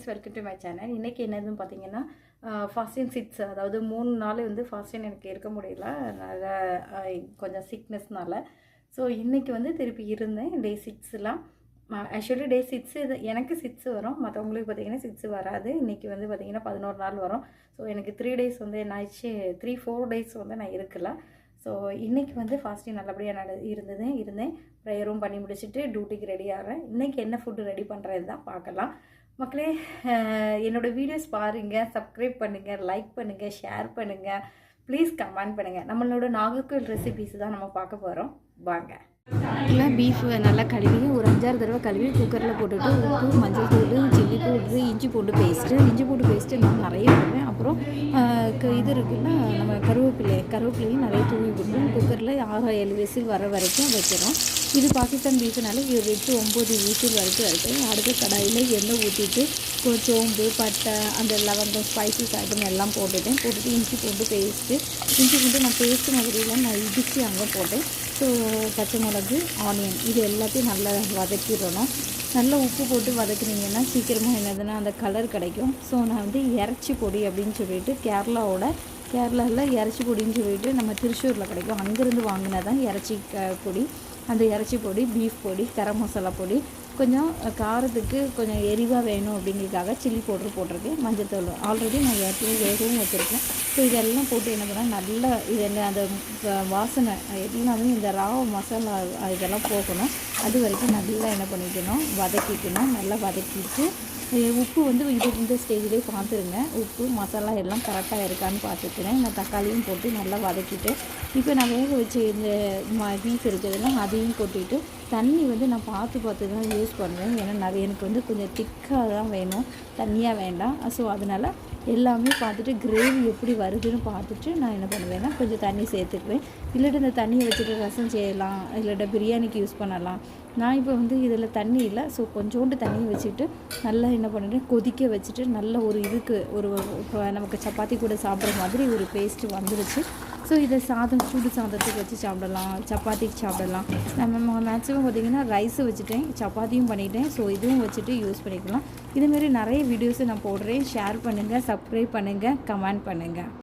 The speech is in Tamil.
Welcome to my channel. இன்றைக்கி என்னதுன்னு பார்த்தீங்கன்னா ஃபாஸ்டிங் 6, அதாவது 3 நாள் வந்து ஃபாஸ்டிங் எனக்கு இருக்க முடியல, அதனால் கொஞ்சம் சிக்னஸ்னால. ஸோ இன்றைக்கி வந்து திருப்பி இருந்தேன். டே 6லாம் ஆக்சுவலி டே 6 இது எனக்கு 6 வரும், மற்றவங்களுக்கு பார்த்திங்கன்னா 6 வராது. இன்றைக்கி வந்து பார்த்திங்கன்னா 11 நாள் வரும். ஸோ எனக்கு 3 டேஸ் வந்து என்ன ஆயிடுச்சு, 3-4 டேஸ் வந்து நான் இருக்கல. ஸோ இன்றைக்கி வந்து ஃபாஸ்டிங் நல்லபடியாக இருந்தேன். ப்ரேயரும் பண்ணி முடிச்சுட்டு டியூட்டிக்கு ரெடி ஆகிறேன். இன்றைக்கி என்ன ஃபுட்டு ரெடி பண்ணுறது தான் பார்க்கலாம். மக்களே, என்னோடய வீடியோஸ் பாருங்கள், சப்ஸ்கிரைப் பண்ணுங்கள், லைக் பண்ணுங்கள், ஷேர் பண்ணுங்கள், ப்ளீஸ் கமெண்ட் பண்ணுங்கள். நம்மளோட நாகர்கோவில் ரெசிபீஸ் தான் நம்ம பார்க்க போகிறோம். வாங்க. இல்லை, பீஃப் நல்லா கழுவி ஒரு 5-6 தடவை கழுவி குக்கரில் போட்டுவிட்டு உப்பு, மஞ்சள் தூள், சில்லி பவுட்ரு, இஞ்சி பூண்டு பேஸ்ட்டு நான் நிறைய போடுவேன். அப்புறம் இது இருக்குன்னா நம்ம கருவேப்பிலையும் நிறைய தூவி போட்டு குக்கரில் 6-7 விசில் வர வரைக்கும் வைக்கிறோம். இது பாகிஸ்தான் பீஃப்னால 8-9 விசில் வரைக்கும் இருக்குது. அடுத்த கடாயில் எண்ணெய் ஊற்றிட்டு சோம்பு, பட்டை, அந்த லவங்கம், ஸ்பைசஸ் ஐட்டம் எல்லாம் போட்டுட்டு இஞ்சி பூண்டு நான் பேஸ்ட்டு மாதிரிலாம் நான் இடித்து அங்கே போட்டேன். ஸோ பச்சை மிளகு, ஆனியன் இது எல்லாத்தையும் நல்லா வதக்கிடணும். நல்லா உப்பு போட்டு வதக்குனீங்கன்னா சீக்கிரமாக என்னதுன்னா அந்த கலர் கிடைக்கும். ஸோ நான் வந்து இறைச்சி பொடி அப்படின்னு சொல்லிட்டு கேரளாவில் இறைச்சி பொடின்னு சொல்லிட்டு நம்ம திருச்சூரில் கிடைக்கும், அங்கேருந்து வாங்கினதான் இறைச்சி பொடி. அந்த இறைச்சி பொடி, பீஃப் பொடி, கரம் மசாலா பொடி, கொஞ்சம் காரத்துக்கு கொஞ்சம் எரிவாக வேணும் அப்படிங்கிறதுக்காக சில்லி பவுட்ரு போட்டிருக்கேன். மஞ்சள் ஆல்ரெடி நான் வேகவும் வச்சுருக்கேன். ஸோ இதெல்லாம் போட்டு என்ன பண்ணால் நல்லா இது அந்த வாசனை எல்லாமே இந்த மசாலா இதெல்லாம் போகணும். அது வரைக்கும் நல்லா என்ன பண்ணிக்கணும், வதக்கிக்கணும். நல்லா வதக்கிட்டு உப்பு வந்து இந்த ஸ்டேஜ்லேயே பார்த்துருங்க, உப்பு மசாலா எல்லாம் கரெக்டாக இருக்கான்னு பார்த்துக்கிறேன். நான் தக்காளியும் போட்டு நல்லா வதக்கிட்டு இப்போ நான் வேக வச்ச இந்த பீஃப் இருக்குதுன்னா அதையும் கொட்டிட்டு தண்ணி வந்து நான் பார்த்து தான் யூஸ் பண்ணுவேன். ஏன்னா எனக்கு வந்து கொஞ்சம் திக்காக தான் வேணும், தண்ணியாக வேண்டாம். ஸோ அதனால் எல்லாமே பார்த்துட்டு கிரேவி எப்படி வருதுன்னு பார்த்துட்டு நான் என்ன பண்ணுவேன்னா கொஞ்சம் தண்ணி சேர்த்துக்குவேன். இல்லாட்டி இந்த தண்ணியை வச்சுட்டு ரசம் செய்யலாம், இல்லாட்ட பிரியாணிக்கு யூஸ் பண்ணலாம். நான் இப்போ வந்து இதில் தண்ணி இல்லை, ஸோ கொஞ்சோண்டு தண்ணி வச்சுட்டு நல்லா என்ன பண்ணிட்டேன், கொதிக்க வச்சுட்டு நல்ல ஒரு இப்போ நமக்கு சப்பாத்தி கூட சாப்பிட்ற மாதிரி ஒரு பேஸ்ட்டு வந்துடுச்சு. ஸோ இதை சூடு சாதத்துக்கு வச்சு சாப்பிடலாம், சப்பாத்திக்கு சாப்பிடலாம். நம்ம மேக்ஸிமம் பார்த்திங்கன்னா ரைஸு வச்சுட்டேன், சப்பாத்தியும் பண்ணிட்டேன். ஸோ இதுவும் வச்சுட்டு யூஸ் பண்ணிக்கலாம். இதுமாரி நிறைய வீடியோஸை நான் போடுறேன். ஷேர் பண்ணுங்கள், சப்ஸ்கிரைப் பண்ணுங்கள், கமெண்ட் பண்ணுங்கள்.